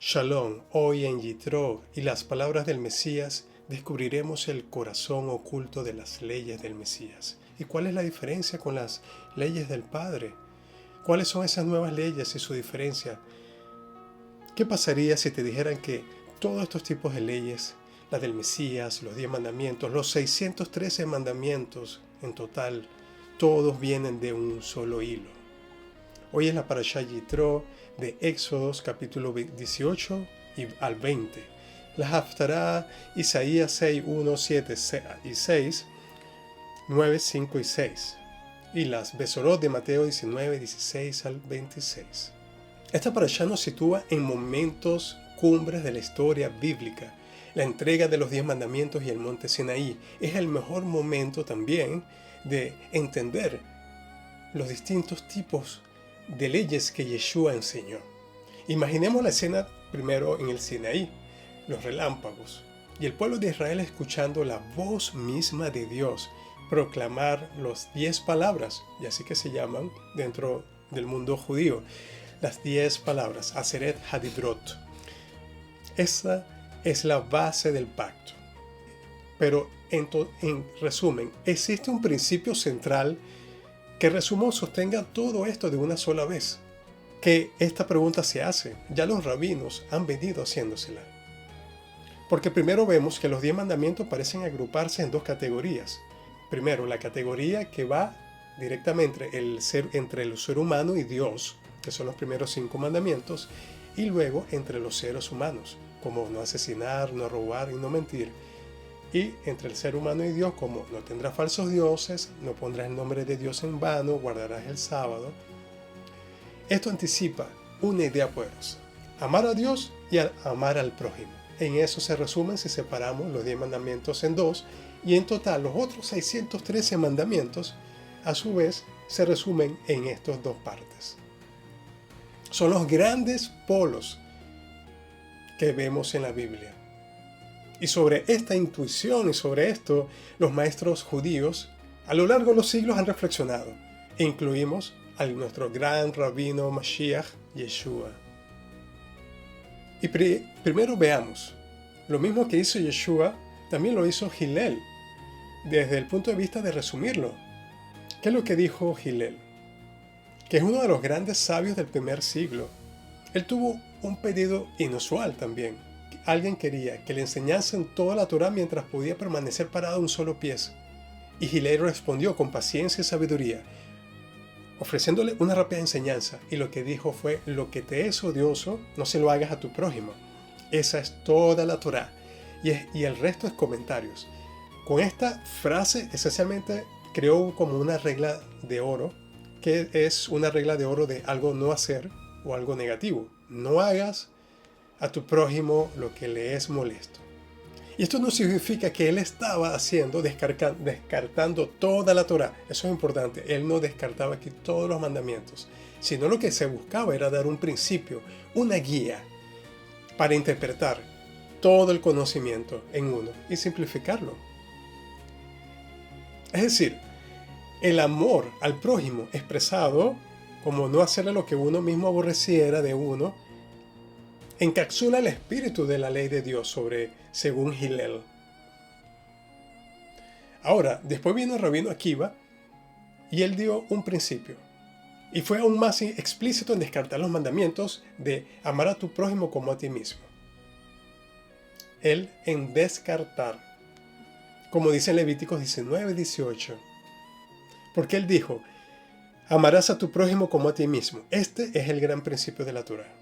Shalom, hoy en Yitro y las palabras del Mesías descubriremos el corazón oculto de las leyes del Mesías. ¿Y cuál es la diferencia con las leyes del Padre? ¿Cuáles son esas nuevas leyes y su diferencia? ¿Qué pasaría si te dijeran que todos estos tipos de leyes, la del Mesías, los 10 mandamientos, los 613 mandamientos en total, todos vienen de un solo hilo? Hoy es la Parashá Yitro de Éxodos capítulo 18 al 20. La Haftará, Isaías 6, 1, 7 y 6, 9, 5 y 6. Y las Besorot de Mateo 19, 16 al 26. Esta Parashá nos sitúa en momentos cumbres de la historia bíblica. La entrega de los 10 mandamientos y el monte Sinaí es el mejor momento también de entender los distintos tipos de leyes que Yeshua enseñó. Imaginemos la escena primero en el Sinaí, los relámpagos, y el pueblo de Israel escuchando la voz misma de Dios proclamar las 10 palabras, y así que se llaman dentro del mundo judío, las 10 palabras, Aseret Hadibrot. Esa es la base del pacto. Pero en resumen, existe un principio central que resumo sostenga todo esto de una sola vez. Que esta pregunta se hace, ya los rabinos han venido haciéndosela. Porque primero vemos que los 10 mandamientos parecen agruparse en dos categorías. Primero, la categoría que va directamente entre el ser humano y Dios, que son los primeros 5 mandamientos, y luego entre los seres humanos, como no asesinar, no robar y no mentir. Y entre el ser humano y Dios, como no tendrás falsos dioses, no pondrás el nombre de Dios en vano, guardarás el sábado. Esto anticipa una idea poderosa: amar a Dios y amar al prójimo. En eso se resumen si separamos los 10 mandamientos en dos, y en total los otros 613 mandamientos, a su vez, se resumen en estas dos partes. Son los grandes polos que vemos en la Biblia. Y sobre esta intuición y sobre esto, los maestros judíos a lo largo de los siglos han reflexionado. E incluimos a nuestro gran rabino Mashiach, Yeshua. Y primero veamos, lo mismo que hizo Yeshua, también lo hizo Hillel, desde el punto de vista de resumirlo. ¿Qué es lo que dijo Hillel? Que es uno de los grandes sabios del primer siglo. Él tuvo un pedido inusual también. Alguien quería que le enseñasen toda la Torá mientras podía permanecer parado un solo pie. Y Hillel respondió con paciencia y sabiduría, ofreciéndole una rápida enseñanza. Y lo que dijo fue: lo que te es odioso, no se lo hagas a tu prójimo. Esa es toda la Torá. Y el resto es comentarios. Con esta frase, esencialmente, creó como una regla de oro, que es una regla de oro de algo no hacer o algo negativo. No hagas a tu prójimo lo que le es molesto. Y esto no significa que él estaba descartando toda la Torá. Eso es importante. Él no descartaba aquí todos los mandamientos, sino lo que se buscaba era dar un principio, una guía para interpretar todo el conocimiento en uno y simplificarlo. Es decir, el amor al prójimo expresado como no hacerle lo que uno mismo aborreciera de uno, encapsula el espíritu de la ley de Dios según Hillel. Ahora, después vino el rabino Akiva y él dio un principio. Y fue aún más explícito en descartar los mandamientos de amar a tu prójimo como a ti mismo. Él en descartar, como dice en Levíticos 19, 18. Porque él dijo: amarás a tu prójimo como a ti mismo. Este es el gran principio de la Torá.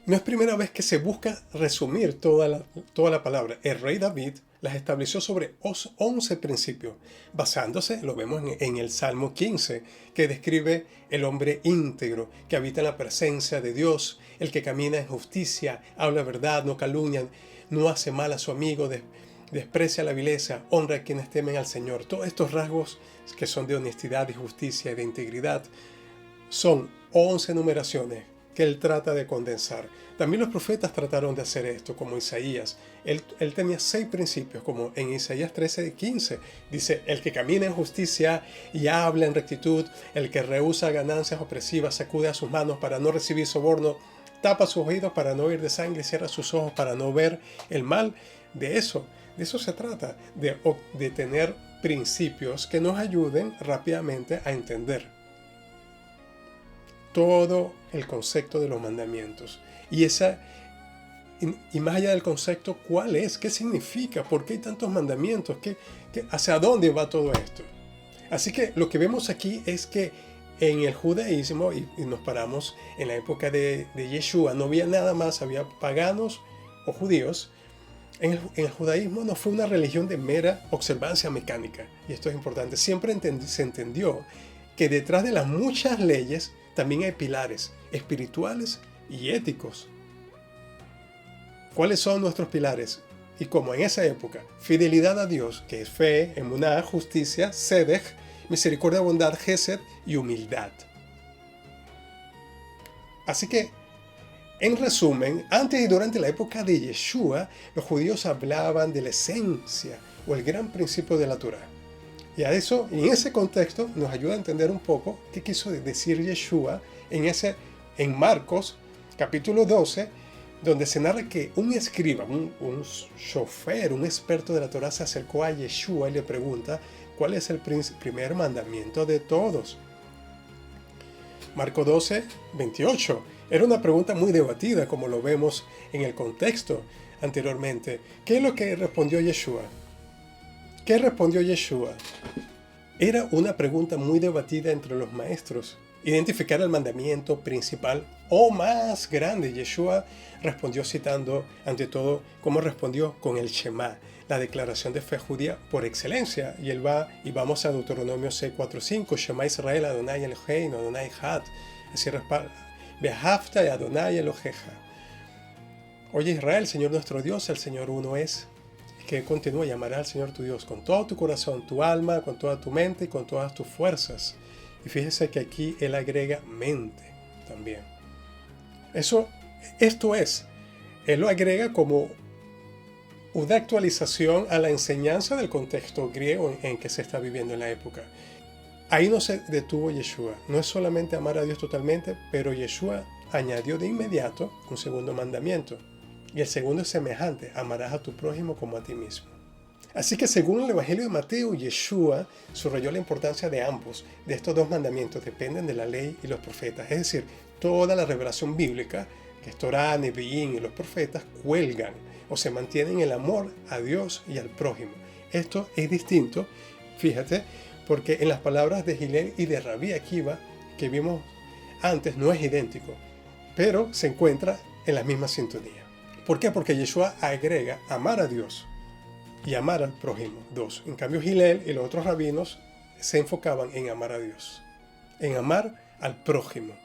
No es primera vez que se busca resumir toda la palabra. El rey David las estableció sobre 11 principios, basándose, lo vemos en el Salmo 15, que describe el hombre íntegro, que habita en la presencia de Dios, el que camina en justicia, habla verdad, no calumnia, no hace mal a su amigo, desprecia la vileza, honra a quienes temen al Señor. Todos estos rasgos que son de honestidad y justicia y de integridad son 11 numeraciones que él trata de condensar. También los profetas trataron de hacer esto, como Isaías. Él tenía 6 principios, como en Isaías 13:15. Dice: el que camina en justicia y habla en rectitud, el que rehúsa ganancias opresivas, sacude a sus manos para no recibir soborno, tapa sus oídos para no oír de sangre, cierra sus ojos para no ver el mal. De eso se trata, de tener principios que nos ayuden rápidamente a entender todo el concepto de los mandamientos. Y más allá del concepto, ¿cuál es? ¿Qué significa? ¿Por qué hay tantos mandamientos? ¿Hacia dónde va todo esto? Así que lo que vemos aquí es que en el judaísmo, y nos paramos en la época de Yeshua, no había nada más, había paganos o judíos. En el judaísmo no fue una religión de mera observancia mecánica, y esto es importante. Siempre se entendió que detrás de las muchas leyes también hay pilares espirituales y éticos. ¿Cuáles son nuestros pilares? Y como en esa época, fidelidad a Dios, que es fe, emuná, justicia, sedej, misericordia, bondad, gesed y humildad. Así que, en resumen, antes y durante la época de Yeshua, los judíos hablaban de la esencia o el gran principio de la Torá. Y a eso, en ese contexto, nos ayuda a entender un poco qué quiso decir Yeshua en Marcos, capítulo 12, donde se narra que un escriba, un chofer, un experto de la Torá se acercó a Yeshua y le pregunta cuál es el primer mandamiento de todos. Marcos 12, 28. Era una pregunta muy debatida, como lo vemos en el contexto anteriormente. ¿Qué es lo que respondió Yeshua? ¿Qué respondió Yeshua? Era una pregunta muy debatida entre los maestros. Identificar el mandamiento principal o más grande. Yeshua respondió citando, ante todo, cómo respondió con el Shema, la declaración de fe judía por excelencia. Y vamos a Deuteronomio 6:4-5, Shema Israel, Adonai Eloheinu, Adonai Echad. Así Behavta y Adonai Eloheja. Oye Israel, Señor nuestro Dios, el Señor uno es. Que continúa, llamará al Señor tu Dios con todo tu corazón, tu alma, con toda tu mente y con todas tus fuerzas. Y fíjese que aquí él agrega mente también. Esto es, él lo agrega como una actualización a la enseñanza del contexto griego en que se está viviendo en la época. Ahí no se detuvo Yeshua. No es solamente amar a Dios totalmente, pero Yeshua añadió de inmediato un segundo mandamiento. Y el segundo es semejante, amarás a tu prójimo como a ti mismo. Así que según el Evangelio de Mateo, Yeshua subrayó la importancia de ambos, de estos dos mandamientos, dependen de la ley y los profetas. Es decir, toda la revelación bíblica, que es Torá, Neviín y los profetas, cuelgan o se mantienen en el amor a Dios y al prójimo. Esto es distinto, fíjate, porque en las palabras de Hillel y de Rabí Akiva, que vimos antes, no es idéntico, pero se encuentra en la misma sintonía. ¿Por qué? Porque Yeshua agrega amar a Dios y amar al prójimo. Dos. En cambio, Hillel y los otros rabinos se enfocaban en amar a Dios, en amar al prójimo.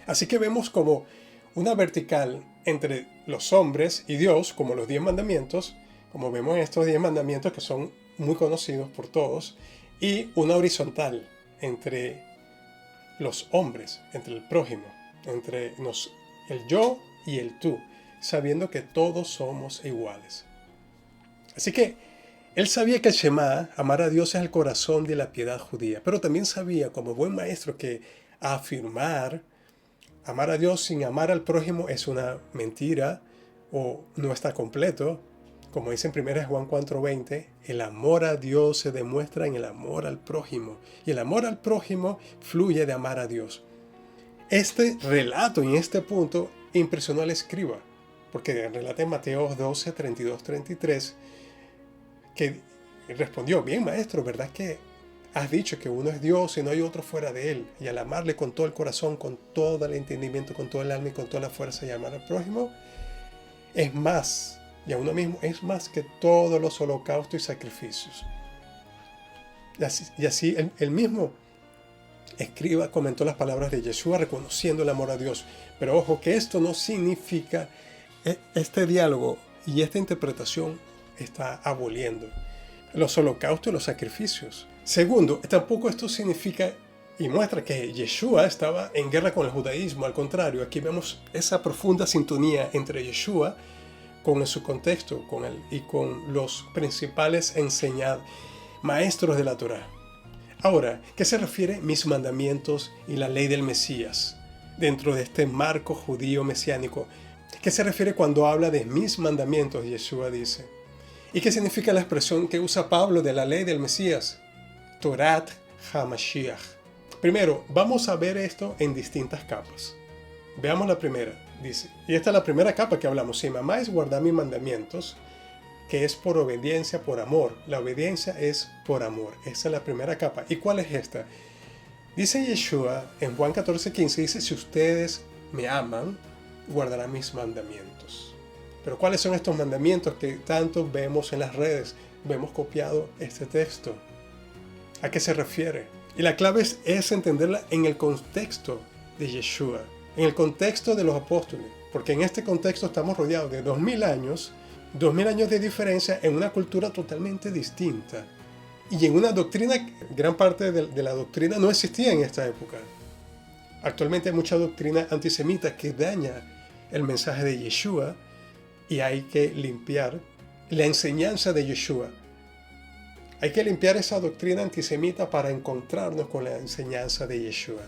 Así que vemos como una vertical entre los hombres y Dios, como los 10 mandamientos, como vemos en estos 10 mandamientos que son muy conocidos por todos, y una horizontal entre los hombres, entre el prójimo, entre el yo y el tú, sabiendo que todos somos iguales. Así que él sabía que el Shema, amar a Dios, es el corazón de la piedad judía, pero también sabía, como buen maestro, que afirmar amar a Dios sin amar al prójimo es una mentira o no está completo. Como dice en 1 Juan 4:20, el amor a Dios se demuestra en el amor al prójimo, y el amor al prójimo fluye de amar a Dios. Este relato en este punto impresionó al escriba, porque relata en Mateo 12, 32, 33, que respondió, bien maestro, ¿verdad que has dicho que uno es Dios y no hay otro fuera de él? Y al amarle con todo el corazón, con todo el entendimiento, con todo el alma y con toda la fuerza, y amar al prójimo, es más, y a uno mismo, es más que todos los holocaustos y sacrificios. Y así el mismo escriba comentó las palabras de Yeshua reconociendo el amor a Dios. Pero ojo, que esto no significa, este diálogo y esta interpretación está aboliendo los holocaustos y los sacrificios. Segundo, tampoco esto significa y muestra que Yeshua estaba en guerra con el judaísmo. Al contrario, aquí vemos esa profunda sintonía entre Yeshua con su contexto y con los principales maestros de la Torá. Ahora, ¿qué se refiere mis mandamientos y la ley del Mesías? dentro de este marco judío mesiánico. ¿Qué se refiere cuando habla de mis mandamientos? Yeshua dice. ¿Y qué significa la expresión que usa Pablo de la ley del Mesías? Torat HaMashiach. Primero, vamos a ver esto en distintas capas. Veamos la primera, dice. Y esta es la primera capa que hablamos. Si me amáis, guardad mis mandamientos, que es por obediencia, por amor. La obediencia es por amor. Esa es la primera capa. ¿Y cuál es esta? Dice Yeshua en Juan 14:15, dice, si ustedes me aman, guardarán mis mandamientos. Pero ¿cuáles son estos mandamientos que tanto vemos en las redes? Vemos copiado este texto. ¿A qué se refiere? Y la clave es entenderla en el contexto de Yeshua, en el contexto de los apóstoles, porque en este contexto estamos rodeados de 2000 años de diferencia en una cultura totalmente distinta y en una doctrina, gran parte de la doctrina no existía en esta época. Actualmente hay mucha doctrina antisemita que daña el mensaje de Yeshua y hay que limpiar la enseñanza de Yeshua. Hay que limpiar esa doctrina antisemita para encontrarnos con la enseñanza de Yeshua.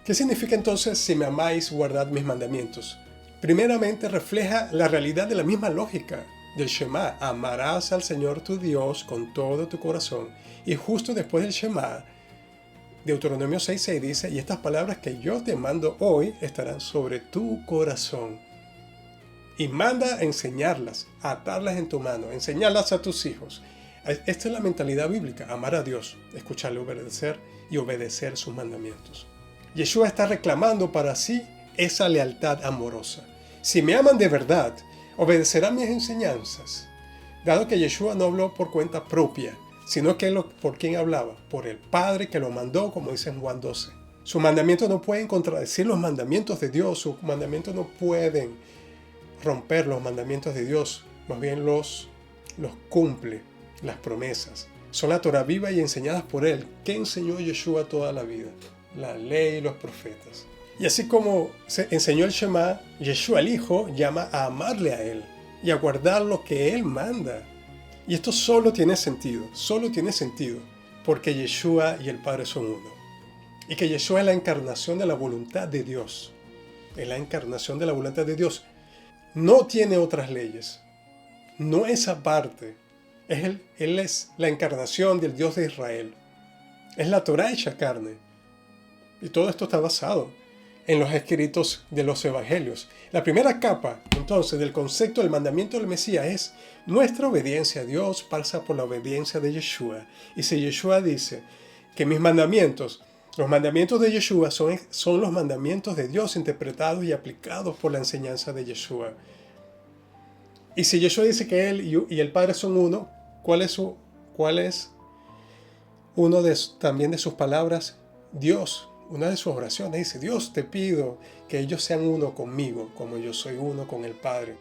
¿Qué significa entonces si me amáis, guardad mis mandamientos? Primeramente refleja la realidad de la misma lógica del Shema. Amarás al Señor tu Dios con todo tu corazón. Y justo después del Shema, Deuteronomio 6:6 dice, y estas palabras que yo te mando hoy estarán sobre tu corazón. Y manda a enseñarlas, a atarlas en tu mano, enseñarlas a tus hijos. Esta es la mentalidad bíblica, amar a Dios, escucharle, obedecer y obedecer sus mandamientos. Yeshua está reclamando para sí esa lealtad amorosa. Si me aman de verdad, obedecerán mis enseñanzas. Dado que Yeshua no habló por cuenta propia, sino que por quien hablaba, por el Padre que lo mandó, como dice en Juan 12. Sus mandamientos no pueden contradecir los mandamientos de Dios, sus mandamientos no pueden romper los mandamientos de Dios, más bien los cumple, las promesas. Son la Torah viva y enseñadas por Él. ¿Qué enseñó Yeshua toda la vida? La ley y los profetas. Y así como se enseñó el Shema, Yeshua el Hijo llama a amarle a Él y a guardar lo que Él manda. Y esto solo tiene sentido, porque Yeshua y el Padre son uno. Y que Yeshua es la encarnación de la voluntad de Dios. Es la encarnación de la voluntad de Dios. No tiene otras leyes. No es aparte. Él es la encarnación del Dios de Israel. Es la Torah hecha carne. Y todo esto está basado en los escritos de los evangelios. La primera capa, entonces, del concepto del mandamiento del Mesías es nuestra obediencia a Dios pasa por la obediencia de Yeshua. Y si Yeshua dice que mis mandamientos, los mandamientos de Yeshua son los mandamientos de Dios interpretados y aplicados por la enseñanza de Yeshua. Y si Yeshua dice que Él y el Padre son uno, ¿cuál es uno también de sus palabras? Dios. Una de sus oraciones dice, Dios, te pido que ellos sean uno conmigo, como yo soy uno con el Padre.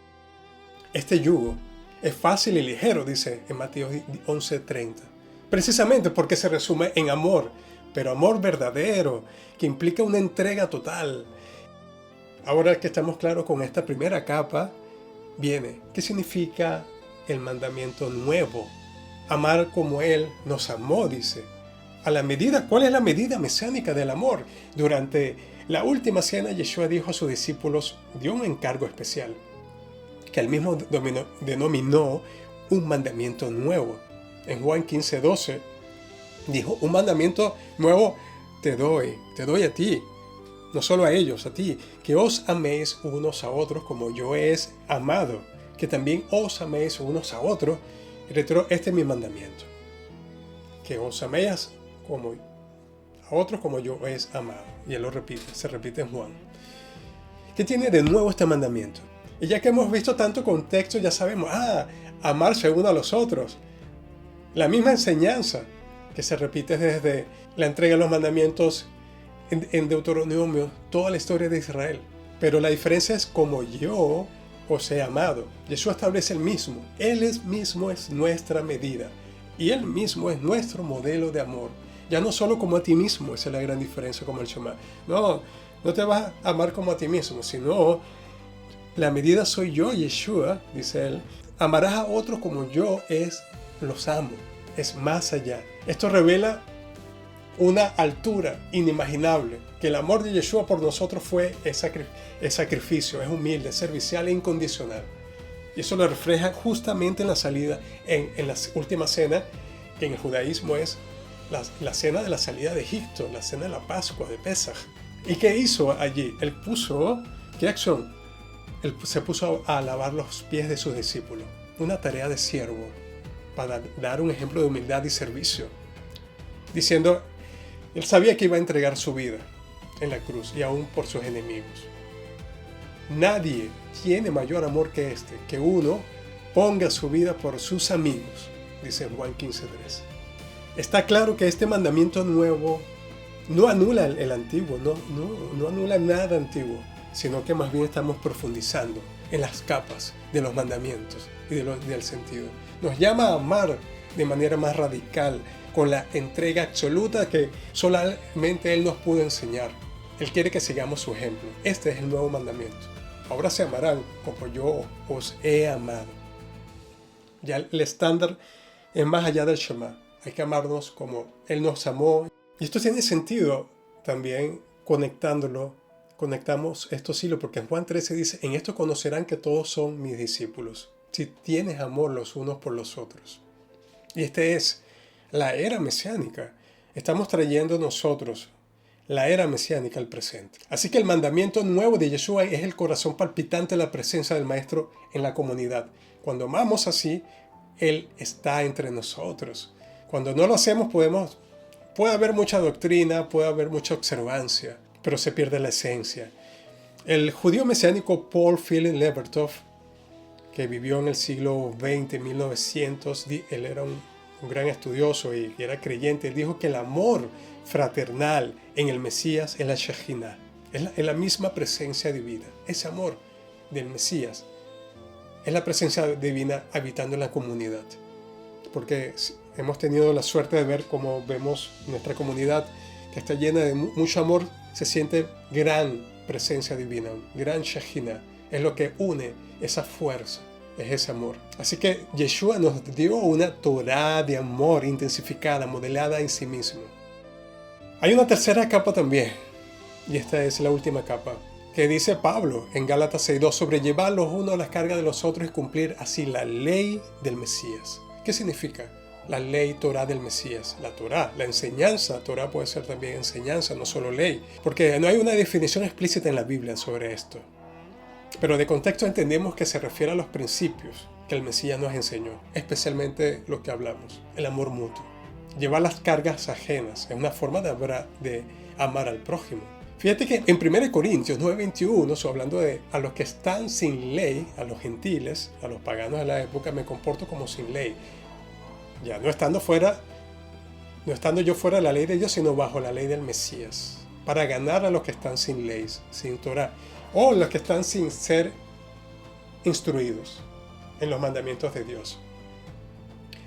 Este yugo es fácil y ligero, dice en Mateo 11:30. Precisamente porque se resume en amor, pero amor verdadero, que implica una entrega total. Ahora que estamos claros con esta primera capa, viene, ¿qué significa el mandamiento nuevo? Amar como Él nos amó, dice. A la medida, ¿cuál es la medida mesiánica del amor? Durante la última cena, Yeshua dijo a sus discípulos, dio un encargo especial, que él mismo denominó un mandamiento nuevo. En Juan 15:12, dijo, un mandamiento nuevo te doy a ti, no solo a ellos, a ti, que os améis unos a otros como yo he amado, que también os améis unos a otros. Y reitero, este es mi mandamiento, que os améis como a otros como yo he amado. Y él lo repite, se repite en Juan. ¿Qué tiene de nuevo este mandamiento? Y ya que hemos visto tanto contexto, ya sabemos, amarse uno a los otros. La misma enseñanza que se repite desde la entrega de los mandamientos en Deuteronomio, toda la historia de Israel. Pero la diferencia es como yo os he amado. Jesús establece el mismo. Él mismo es nuestra medida. Y Él mismo es nuestro modelo de amor. Ya no solo como a ti mismo, esa es la gran diferencia como el Shema. No te vas a amar como a ti mismo, sino la medida soy yo, Yeshua, dice Él. Amarás a otros como yo los amo. Es más allá. Esto revela una altura inimaginable, que el amor de Yeshua por nosotros es sacrificio, es humilde, es servicial e incondicional. Y eso lo refleja justamente en la salida, en la última cena, que en el judaísmo es la cena de la salida de Egipto, la cena de la Pascua, de Pesaj. ¿Y qué hizo allí? ¿Qué acción? Él se puso a lavar los pies de sus discípulos. Una tarea de siervo, para dar un ejemplo de humildad y servicio. Diciendo, él sabía que iba a entregar su vida en la cruz y aún por sus enemigos. Nadie tiene mayor amor que este, que uno ponga su vida por sus amigos, dice en Juan 15:3. Está claro que este mandamiento nuevo no anula el antiguo, no anula nada antiguo, sino que más bien estamos profundizando en las capas de los mandamientos y del sentido. Nos llama a amar de manera más radical, con la entrega absoluta que solamente Él nos pudo enseñar. Él quiere que sigamos su ejemplo. Este es el nuevo mandamiento. Ahora se amarán como yo os he amado. Ya el estándar es más allá del Shema. Hay que amarnos como Él nos amó. Y esto tiene sentido también conectamos estos hilos, porque en Juan 13 dice, en esto conocerán que todos son mis discípulos, si tienes amor los unos por los otros. Y esta es la era mesiánica. Estamos trayendo nosotros la era mesiánica al presente. Así que el mandamiento nuevo de Yeshua es el corazón palpitante de la presencia del Maestro en la comunidad. Cuando amamos así, Él está entre nosotros. Cuando no lo hacemos, puede haber mucha doctrina, puede haber mucha observancia, pero se pierde la esencia. El judío mesiánico Paul Philip Levertov, que vivió en el siglo XX, 1900, él era un gran estudioso y era creyente, él dijo que el amor fraternal en el Mesías es la Shejinah, es la misma presencia divina. Ese amor del Mesías es la presencia divina habitando en la comunidad. Porque hemos tenido la suerte de ver cómo vemos nuestra comunidad que está llena de mucho amor, se siente gran presencia divina, gran Shejinah. Es lo que une esa fuerza, es ese amor. Así que Yeshua nos dio una Torah de amor intensificada, modelada en sí mismo. Hay una tercera capa también, y esta es la última capa, que dice Pablo en Gálatas 6:2, sobrellevar los unos las cargas de los otros y cumplir así la ley del Mesías. ¿Qué significa la ley Torah del Mesías? La Torah, la enseñanza. Torah puede ser también enseñanza, no solo ley, porque no hay una definición explícita en la Biblia sobre esto. Pero de contexto entendemos que se refiere a los principios que el Mesías nos enseñó, especialmente lo que hablamos, el amor mutuo. Llevar las cargas ajenas es una forma de amar al prójimo. Fíjate que en 1 Corintios 9:21, hablando de a los que están sin ley, a los gentiles, a los paganos de la época, me comporto como sin ley. Ya no estando yo fuera de la ley de Dios, sino bajo la ley del Mesías, para ganar a los que están sin ley, sin Torah, o los que están sin ser instruidos en los mandamientos de Dios.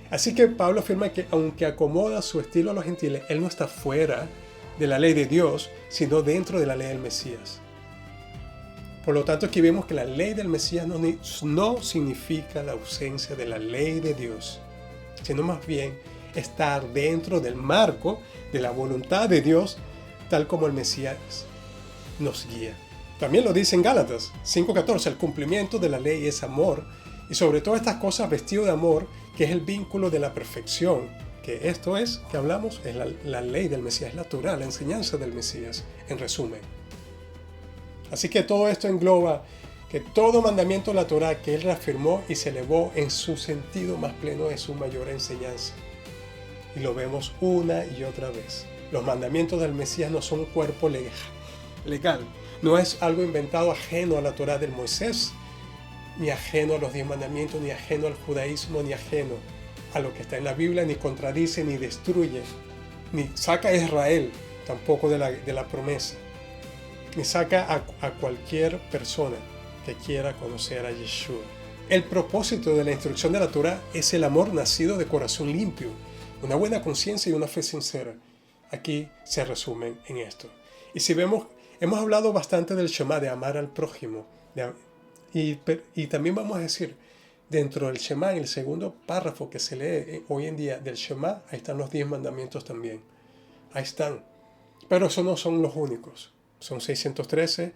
Así que Pablo afirma que aunque acomoda su estilo a los gentiles, él no está fuera de la ley de Dios, sino dentro de la ley del Mesías. Por lo tanto, aquí vemos que la ley del Mesías no significa la ausencia de la ley de Dios, sino más bien estar dentro del marco de la voluntad de Dios, tal como el Mesías nos guía. También lo dice en Gálatas 5:14, el cumplimiento de la ley es amor, y sobre todas estas cosas vestido de amor, que es el vínculo de la perfección, que esto es, que hablamos, es la ley del Mesías, es la Torah, la enseñanza del Mesías, en resumen. Así que todo esto engloba que todo mandamiento de la Torah que él reafirmó y se elevó en su sentido más pleno es su mayor enseñanza. Y lo vemos una y otra vez. Los mandamientos del Mesías no son un cuerpo legal. No es algo inventado ajeno a la Torah del Moisés, ni ajeno a los 10 mandamientos, ni ajeno al judaísmo, ni ajeno a lo que está en la Biblia, ni contradice, ni destruye, ni saca a Israel tampoco de la promesa, ni saca a cualquier persona que quiera conocer a Yeshua. El propósito de la instrucción de la Torah es el amor nacido de corazón limpio, una buena conciencia y una fe sincera. Aquí se resumen en esto. Y si vemos, hemos hablado bastante del Shema, de amar al prójimo, y también vamos a decir, dentro del Shema, en el segundo párrafo que se lee hoy en día del Shema, ahí están los 10 mandamientos también. ahí están. Pero esos no son los únicos. Son 613.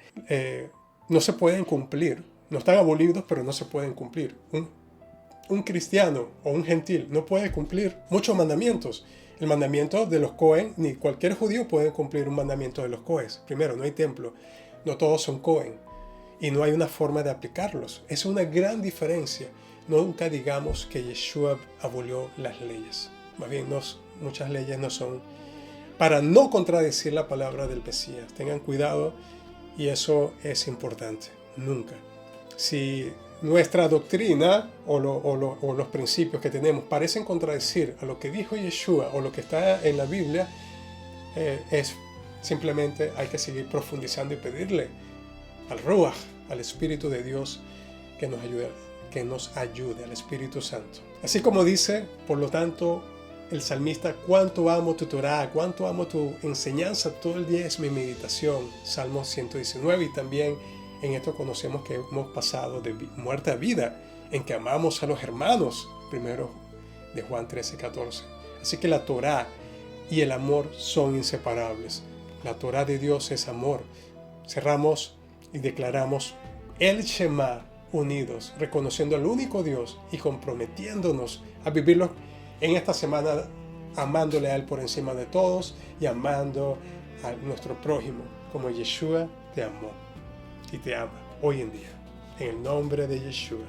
No se pueden cumplir. No están abolidos, pero no se pueden cumplir. Un cristiano o un gentil no puede cumplir muchos mandamientos. El mandamiento de los Cohen, ni cualquier judío puede cumplir un mandamiento de los Cohen. Primero, no hay templo. No todos son Cohen. Y no hay una forma de aplicarlos. Es una gran diferencia. Nunca digamos que Yeshua abolió las leyes. Más bien, muchas leyes no son para no contradecir la palabra del Mesías. Tengan cuidado y eso es importante. Nunca. Si nuestra doctrina o los principios que tenemos parecen contradecir a lo que dijo Yeshua o lo que está en la Biblia, es simplemente hay que seguir profundizando y pedirle al Ruach, al Espíritu de Dios, que nos ayude, al Espíritu Santo. Así como dice, por lo tanto, el salmista, cuánto amo tu Torah, cuánto amo tu enseñanza, todo el día es mi meditación. Salmo 119. Y también en esto conocemos que hemos pasado de muerte a vida, en que amamos a los hermanos, primero de Juan 13:14. Así que la Torah y el amor son inseparables. La Torah de Dios es amor. Cerramos y declaramos el Shema unidos, reconociendo al único Dios y comprometiéndonos a vivirlo en esta semana, amándole a Él por encima de todos y amando a nuestro prójimo como Yeshua te amó y te ama hoy en día. En el nombre de Yeshua.